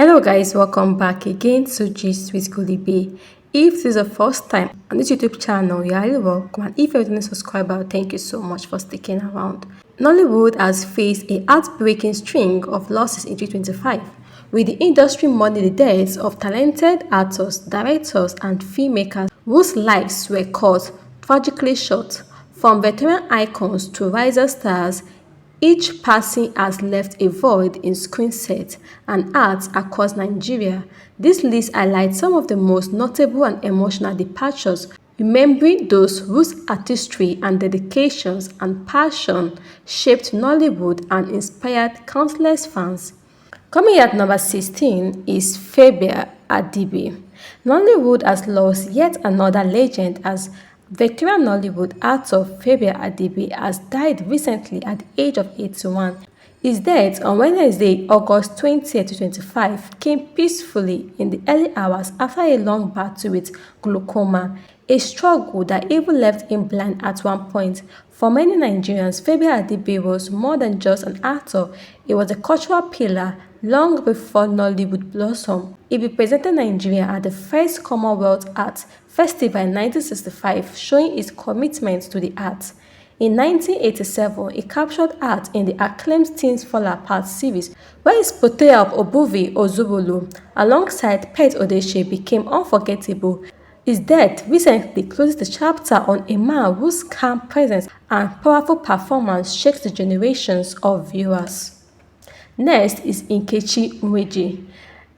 Hello guys, welcome back again to Gist with Golibe. If this is the first time on this YouTube channel, you're highly welcome, and if you're a subscriber, thank you so much for sticking around. Nollywood has faced a heartbreaking string of losses in 2025, with the industry mourning the deaths of talented actors, directors, and filmmakers whose lives were cut tragically short. From veteran icons to rising stars, each passing has left a void in screen set and art across Nigeria. This list highlights some of the most notable and emotional departures, remembering those whose artistry and dedications and passion shaped Nollywood and inspired countless fans. Coming at number 16 is Fabia Adibi. Nollywood has lost yet another legend as veteran Nollywood actor Fabia Adibi has died recently at the age of 81. His death on Wednesday, August 20, 2025, came peacefully in the early hours after a long battle with glaucoma, a struggle that even left him blind at one point. For many Nigerians, Fabia Adibi was more than just an actor, he was a cultural pillar long before Nollywood blossomed. He represented Nigeria at the first Commonwealth Arts Festival in 1965, showing his commitment to the arts. In 1987, he captured art in the acclaimed Things Fall Apart series, where his portrayal of Obuvi Ozubulu alongside Pet Odeche became unforgettable. His death recently closes the chapter on a man whose calm presence and powerful performance shakes the generations of viewers. Next is Nkechi Nweji.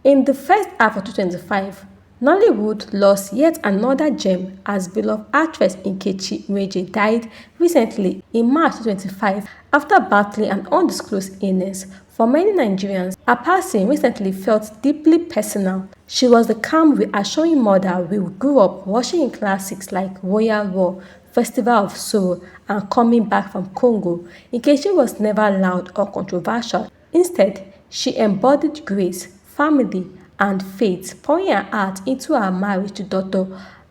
In the first half of 2025, Nollywood lost yet another gem as beloved actress Nkechi Nweji died recently in March 2025 after battling an undisclosed illness. For many Nigerians, her passing recently felt deeply personal. She was the calm, reassuring mother we grew up watching in classics like Royal War, Festival of Sorrow, and Coming Back from Congo. Nkechi was never loud or controversial. Instead, she embodied grace, family, and faith, pouring her heart into her marriage to Dr.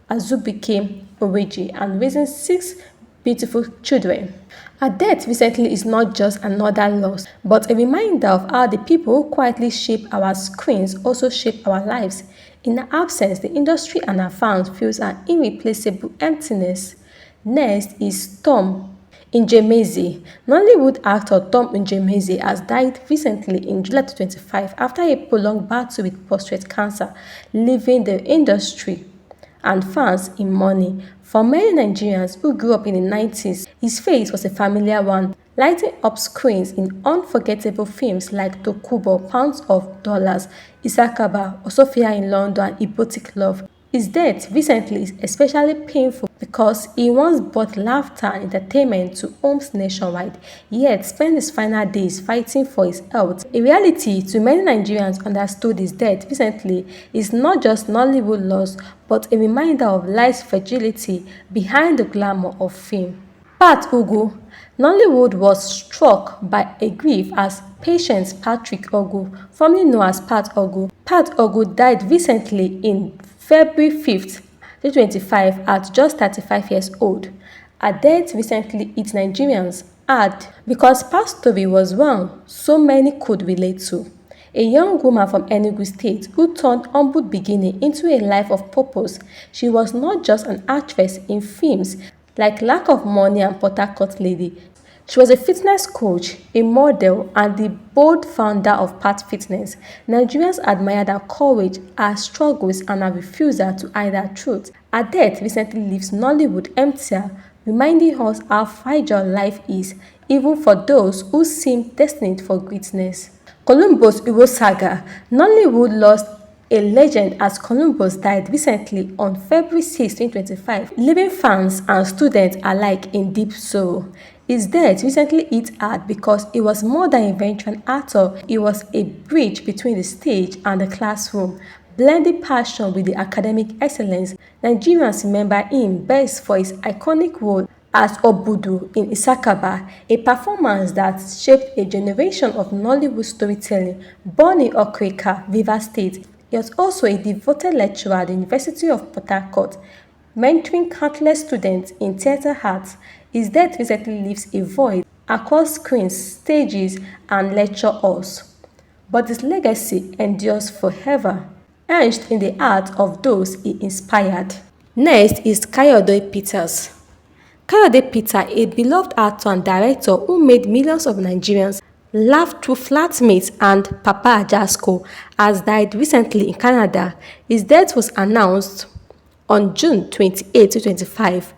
Azubike Oweji and raising 6 beautiful children. Her death recently is not just another loss, but a reminder of how the people who quietly shape our screens also shape our lives. In her absence, the industry and her fans feels an irreplaceable emptiness. Next is Tom Njemezi. Nollywood actor Tom Njemezi has died recently in July 2025 after a prolonged battle with prostate cancer, leaving the industry and fans in mourning. For many Nigerians who grew up in the 90s, his face was a familiar one, lighting up screens in unforgettable films like Tokubo, Pounds of Dollars, Isakaba, Osofia in London, and Erotic Love. His death recently is especially painful because he once brought laughter and entertainment to homes nationwide, yet spent his final days fighting for his health. A reality to many Nigerians understood his death recently is not just Nollywood loss, but a reminder of life's fragility behind the glamour of fame. Pat Ugu. Nollywood was struck by a grief as Patience Patrick Ogu, formerly known as Pat Ogu. Pat Ogu died recently in February 5th, 2025 at just 35 years old. Her death recently hit Nigerians hard because Pat's story was one so many could relate to. A young woman from Enugu State who turned humble beginning into a life of purpose. She was not just an actress in films like Lack of Money and Port Harcourt Lady. She was a fitness coach, a model, and the bold founder of Pat Fitness. Nigerians admired her courage, her struggles, and her refusal to hide her truth. Her death recently leaves Nollywood emptier, reminding us how fragile life is, even for those who seem destined for greatness. Columbus Iwo Saga. Nollywood lost a legend as Columbus died recently on February 6, 2025, leaving fans and students alike in deep sorrow. His death recently hit hard because he was more than a veteran actor, he was a bridge between the stage and the classroom, blending passion with the academic excellence. Nigerians remember him best for his iconic role as Obudu in Isakaba, a performance that shaped a generation of Nollywood storytelling. Born in Okrika, Rivers State, he was also a devoted lecturer at the University of Port Harcourt, mentoring countless students in theatre arts. His death recently leaves a void across screens, stages, and lecture halls. but his legacy endures forever, etched in the heart of those he inspired. Next is Kayode Peters. Kayode Peter, a beloved actor and director who made millions of Nigerians laugh through Flatmates and Papa Ajasco, has died recently in Canada. His death was announced on June 28, 2025,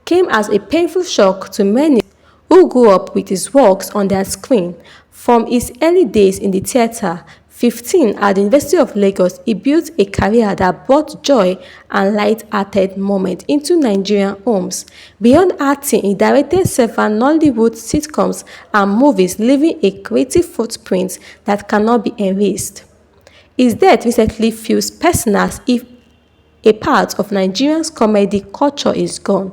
came as a painful shock to many who grew up with his works on their screen. From his early days in the theatre, 15 at the University of Lagos, he built a career that brought joy and light-hearted moments into Nigerian homes. Beyond acting, he directed several Nollywood sitcoms and movies, leaving a creative footprint that cannot be erased. His death recently feels personal as if a part of Nigerian's comedy culture is gone.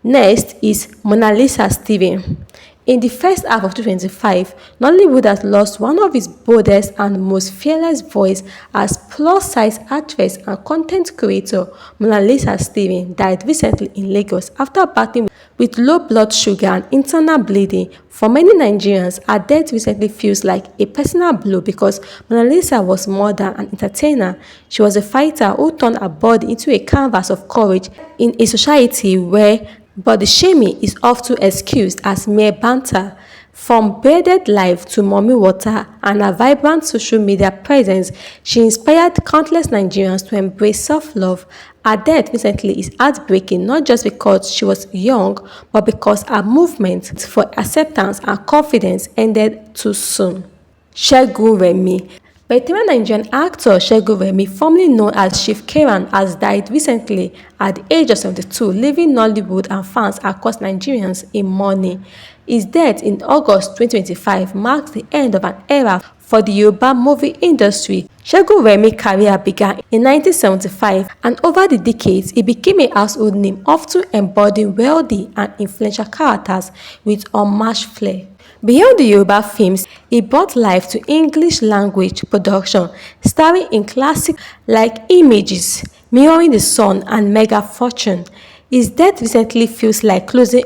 Next is Mona Lisa Steven. In the first half of 2025, Nollywood has lost one of its boldest and most fearless voice as plus-size actress and content creator. Mona Lisa Steven died recently in Lagos after battling with low blood sugar and internal bleeding. For many Nigerians, her death recently feels like a personal blow because Mona Lisa was more than an entertainer. She was a fighter who turned her body into a canvas of courage in a society where body shaming is often excused as mere banter. From bearded life to mommy water and her vibrant social media presence, she inspired countless Nigerians to embrace self-love. Her death recently is heartbreaking not just because she was young, but because her movement for acceptance and confidence ended too soon. Segun Remi. Veteran Nigerian actor Segun Remi, formerly known as Chief Karen, has died recently at the age of 72, leaving Nollywood and fans across Nigerians in mourning. His death in August 2025 marks the end of an era for the Yoruba movie industry. Segun Remi's career began in 1975, and over the decades, he became a household name, often embodying wealthy and influential characters with unmatched flair. Beyond the Yoruba films, he brought life to English language production, starring in classics like Images, Mirroring the Sun, and Mega Fortune. His death recently feels like closing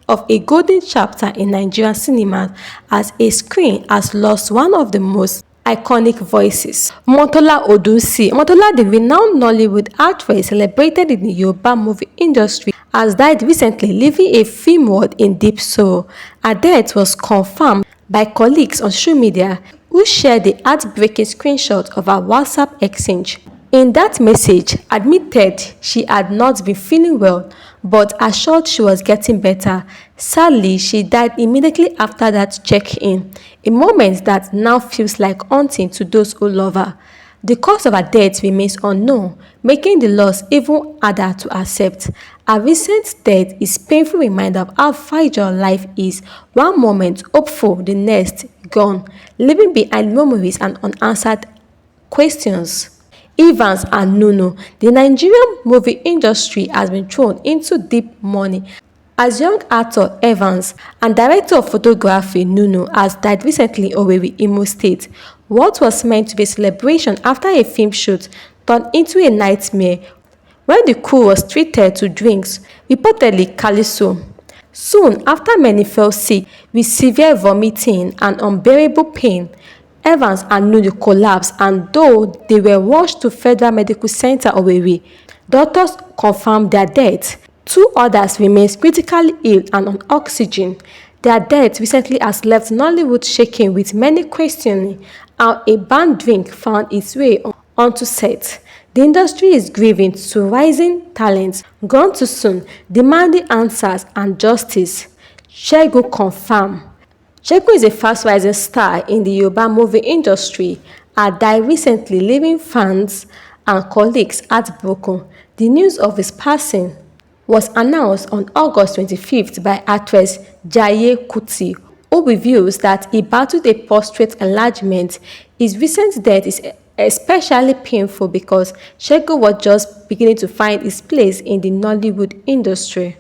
of a golden chapter in Nigerian cinema as a screen has lost one of the most iconic voices. Motola Odunsi. Motola, the renowned Nollywood actress celebrated in the Yoruba movie industry, has died recently, leaving a film world in deep sorrow. Her death was confirmed by colleagues on social media who shared the heartbreaking screenshot of her WhatsApp exchange. In that message, admitted she had not been feeling well, but assured she was getting better. Sadly, she died immediately after that check-in, a moment that now feels like haunting to those who love her. The cause of her death remains unknown, making the loss even harder to accept. Her recent death is a painful reminder of how fragile life is. One moment hopeful, the next gone, leaving behind memories and unanswered questions. Evans and Nuno. The Nigerian movie industry has been thrown into deep mourning as young actor Evans and director of photography Nuno has died recently in Owerri, Imo State. What was meant to be a celebration after a film shoot turned into a nightmare when the crew was treated to drinks, reportedly Calypso. Soon after, many fell sick with severe vomiting and unbearable pain. Evans and Nuno collapsed, and though they were rushed to Federal Medical Center Owerri, doctors confirmed their death. Two others remain critically ill and on oxygen. Their death recently has left Nollywood shaking, with many questioning how a banned drink found its way onto set. The industry is grieving to rising talents gone too soon, demanding answers and justice. Segun confirmed. Segun is a fast-rising star in the Yoruba movie industry. He died recently, leaving fans and colleagues heartbroken. The news of his passing was announced on August 25th by actress Jaye Kuti, who reveals that he battled a prostate enlargement. His recent death is especially painful because Segun was just beginning to find his place in the Nollywood industry.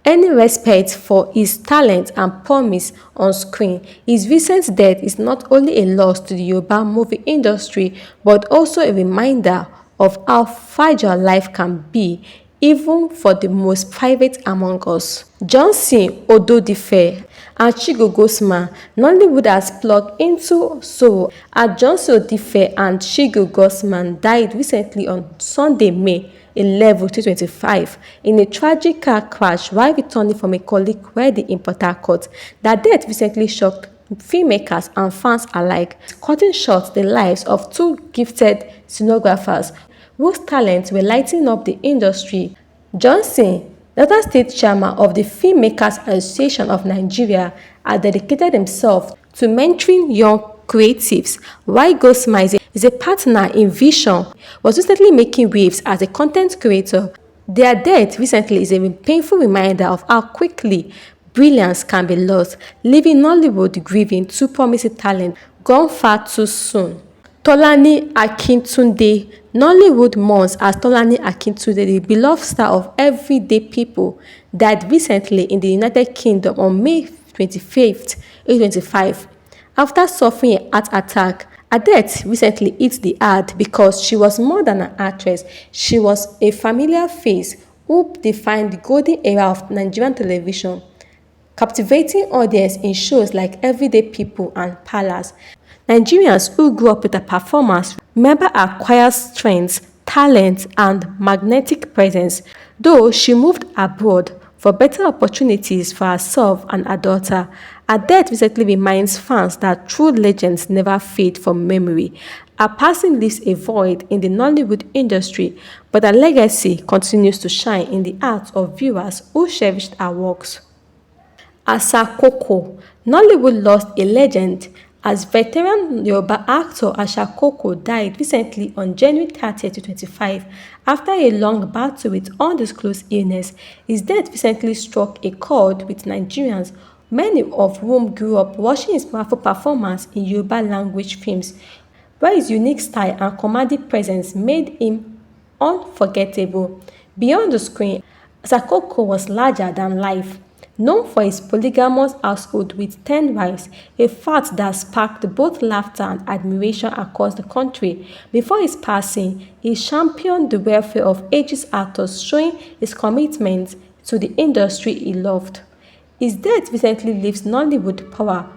Any respect for his talent and promise on screen, his recent death is not only a loss to the Yoruba movie industry but also a reminder of how fragile life can be. even for the most private among us. Johnson Ododife and Chigo Gosman, Nollywood has plugged into so as Johnson Odife and Chigo Gosman died recently on Sunday, May 11, 2025, in a tragic car crash while returning from a colleague wedding in Port Harcourt. Their death recently shocked filmmakers and fans alike, cutting short the lives of two gifted scenographers whose talents were lighting up the industry. Johnson, Delta State Chairman of the Filmmakers Association of Nigeria, has dedicated himself to mentoring young creatives, while Gosma is a partner in Vision, was recently making waves as a content creator. Their death recently is a painful reminder of how quickly brilliance can be lost, leaving Nollywood grieving two promising talents gone far too soon. Tolani Akintunde, Nollywood mourns as Tolani Akintunde, the beloved star of Everyday People, died recently in the United Kingdom on May 25th, 2025, after suffering a heart attack. Her death recently hit the heart because she was more than an actress. She was a familiar face who defined the golden era of Nigerian television, captivating audience in shows like Everyday People and Palace. Nigerians who grew up with her performance remember her quiet strength, talent, and magnetic presence, though she moved abroad for better opportunities for herself and her daughter. Her death recently reminds fans that true legends never fade from memory. Her passing leaves a void in the Nollywood industry, but her legacy continues to shine in the hearts of viewers who cherished her works. Asakoko, Nollywood lost a legend as veteran Yoruba actor Asakoko died recently on January 30, 2025 after a long battle with undisclosed illness. His death recently struck a chord with Nigerians, many of whom grew up watching his powerful performance in Yoruba language films, where his unique style and commanding presence made him unforgettable. Beyond the screen, Sakoko was larger than life, known for his polygamous household with 10 wives, a fact that sparked both laughter and admiration across the country. Before his passing, he championed the welfare of ageist actors, showing his commitment to the industry he loved. His death recently leaves Nollywood power,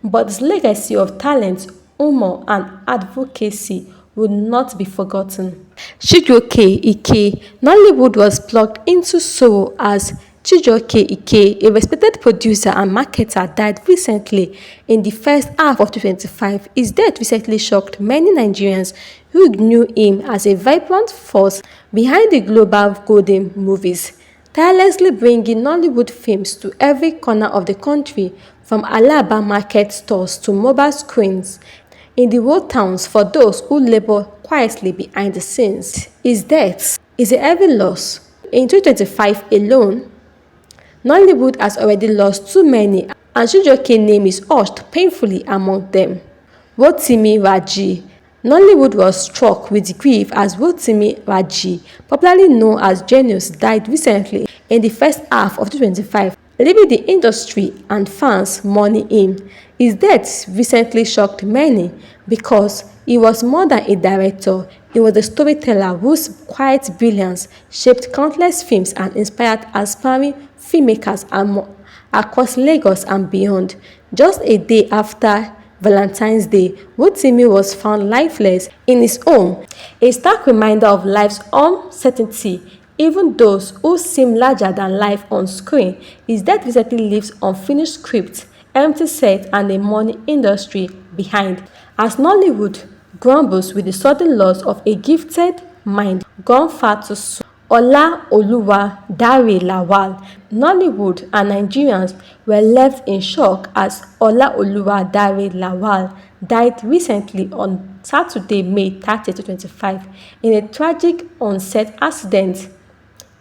but his legacy of talent, humor, and advocacy will not be forgotten. Chijioke Ike, Nollywood was plugged into sorrow as Chijioke Ike, a respected producer and marketer, died recently in the first half of 2025. His death recently shocked many Nigerians who knew him as a vibrant force behind the global golden movies, tirelessly bringing Nollywood films to every corner of the country, from Alaba market stores to mobile screens in the road towns for those who labor quietly behind the scenes. His death is a heavy loss. In 2025 alone, Nollywood has already lost too many, and Chijioke's name is hushed painfully among them. Rotimi Raji, Nollywood was struck with grief as Rotimi Raji, popularly known as Genius, died recently in the first half of 2025, leaving the industry and fans mourning him. His death recently shocked many because he was more than a director. He was a storyteller whose quiet brilliance shaped countless films and inspired aspiring filmmakers across Lagos and beyond. Just a day after Valentine's Day, Rotimi was found lifeless in his home, a stark reminder of life's uncertainty. Even those who seem larger than life on screen, his death recently leaves unfinished scripts, empty sets, and a mourning industry behind, as Nollywood grumbles with the sudden loss of a gifted mind gone far too soon. Ola Oluwa Dare Lawal, Nollywood and Nigerians were left in shock as Ola Oluwa Dare Lawal died recently on Saturday, May 30, 2025, in a tragic on-set accident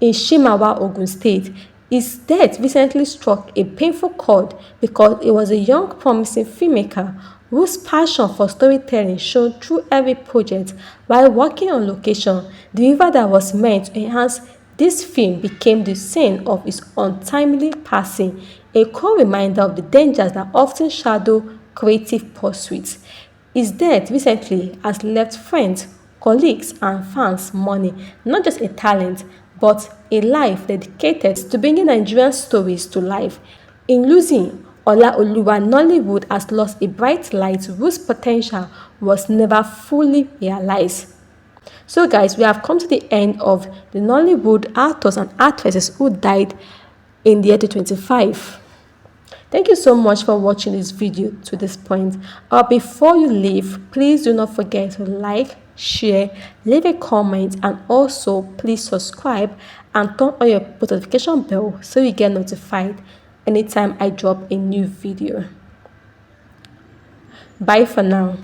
in Shimawa, Ogun State. His death recently struck a painful chord because he was a young, promising filmmaker whose passion for storytelling shone through every project. While working on location, the river that was meant to enhance this film became the scene of his untimely passing, a core reminder of the dangers that often shadow creative pursuits. His death recently has left friends, colleagues, and fans mourning not just a talent, but a life dedicated to bringing Nigerian stories to life. In losing Olaoluwa, Nollywood has lost a bright light whose potential was never fully realized. So, guys, we have come to the end of the Nollywood actors and actresses who died in the year 2025. Thank you so much for watching this video to this point. Before you leave, please do not forget to like, share, leave a comment, and also please subscribe and turn on your notification bell so you get notified anytime I drop a new video. Bye for now.